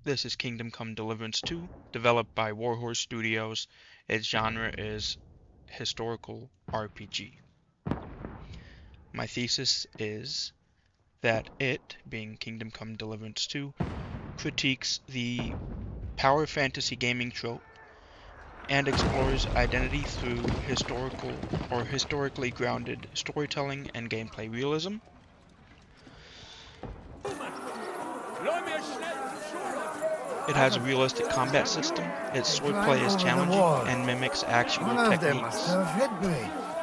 This is Kingdom Come Deliverance 2, developed by Warhorse Studios. Its genre is historical RPG. My thesis is that it, being Kingdom Come Deliverance 2, critiques the power fantasy gaming trope and explores identity through historical or historically grounded storytelling and gameplay realism. It has a realistic combat system, its swordplay is challenging and mimics actual One of them must techniques, have hit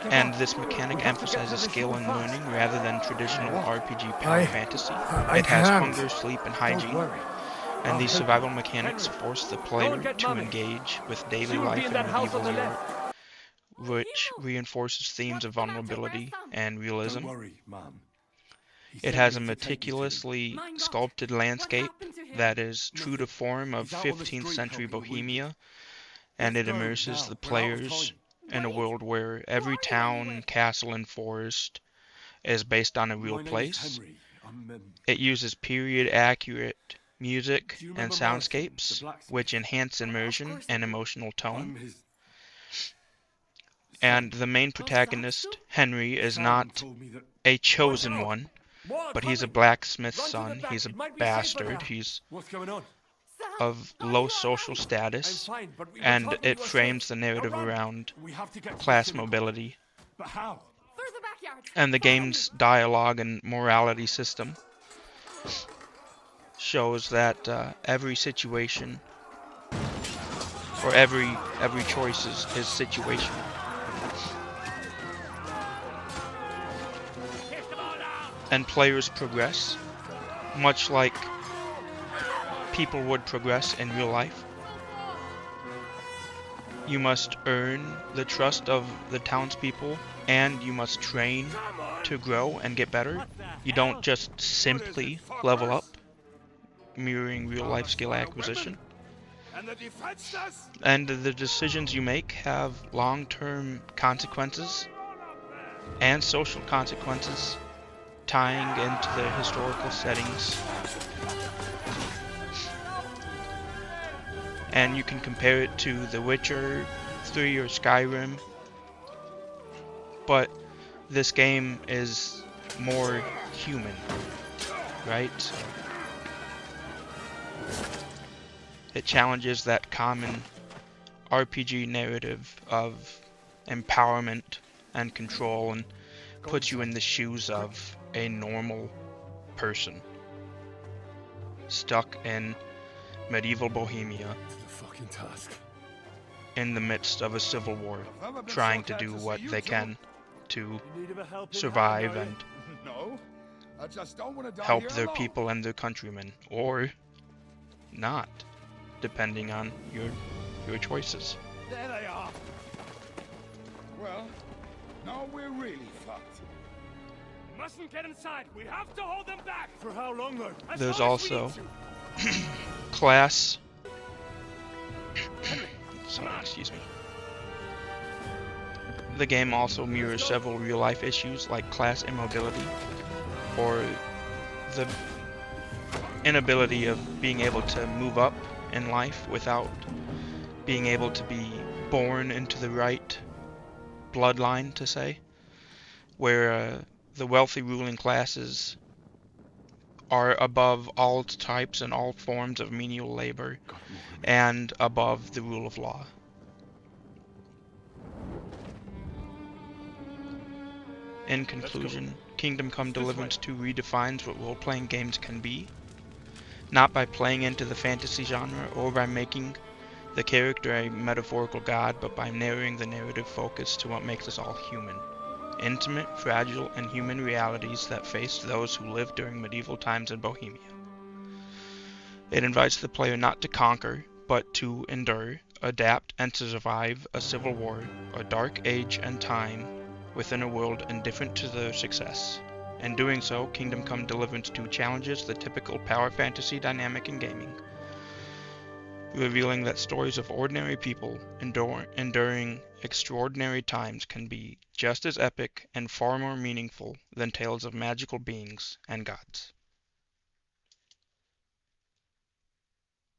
me. and this mechanic emphasizes skill and learning rather than traditional RPG power I... fantasy. I It has can't. hunger, sleep, and Don't hygiene, worry. and I'll these help survival you. mechanics Henry, force the go and player get to Mommy. engage with daily She will be life in in that house on medieval the Europe, left. which reinforces themes of vulnerability and realism. Don't worry, Mom. He It sent has a me to take you to him. meticulously sculpted landscape that is true to Nothing. form of He's out on the 15th street century helping the wounded. Bohemia, and Let's it go immerses now. the We're out of players time. in a world where every town, castle, and forest is based on a real My name is place. Henry. It uses period-accurate music Do you and remember Marathon, the soundscapes, blacksmith? which enhance immersion and emotional tone. I'm his And son. the main protagonist, Henry, is Sergeant not told me that. a Watch chosen out! one, More but he's a coming! blacksmith's Run to the son. back. He's a It might be safer bastard. there. He's What's going on? of low social I'm status, fine, but we were and told it you were frames safe. the Now narrative run. around We have to get to the class synagogue. mobility. But how? Through the backyard. And the Follow game's me. dialogue and morality system shows that every situation or every choice is situational. And players progress, much like people would progress in real life. You must earn the trust of the townspeople, and you must train to grow and get better. You don't just simply level up, mirroring real life skill acquisition. And the defenseless? And the decisions you make have long-term consequences and social consequences, tying into the historical settings. And you can compare it to The Witcher 3 or Skyrim, but this game is more human, right? It challenges that common RPG narrative of empowerment and control and puts you in the shoes of a normal person stuck in medieval Bohemia To the fucking task. in the midst of a civil war, trying to do what they can to In need of a helping survive hand, are and you? No, I just don't want to die help here their alone. people and their countrymen, or not, depending on your choices. There they are. Well, no, we're really fucked. Mustn't get inside. We have to hold them back. For how long, though? As There's long as we also need to. class. Henry, Sorry, excuse me. The game also mirrors several real-life issues like class immobility, or the inability of being able to move up in life without being able to be born into the right bloodline, to say, where the wealthy ruling classes are above all types and all forms of menial labor and above the rule of law. In conclusion, Kingdom Come Deliverance 2 redefines what role-playing games can be, not by playing into the fantasy genre or by making the character a metaphorical god, but by narrowing the narrative focus to what makes us all human. Intimate, fragile, and human realities that face those who lived during medieval times in Bohemia. It invites the player not to conquer, but to endure, adapt, and to survive a civil war, a dark age and time within a world indifferent to their success. In doing so, Kingdom Come Deliverance 2 challenges the typical power fantasy dynamic in gaming, revealing that stories of ordinary people enduring extraordinary times can be just as epic and far more meaningful than tales of magical beings and gods.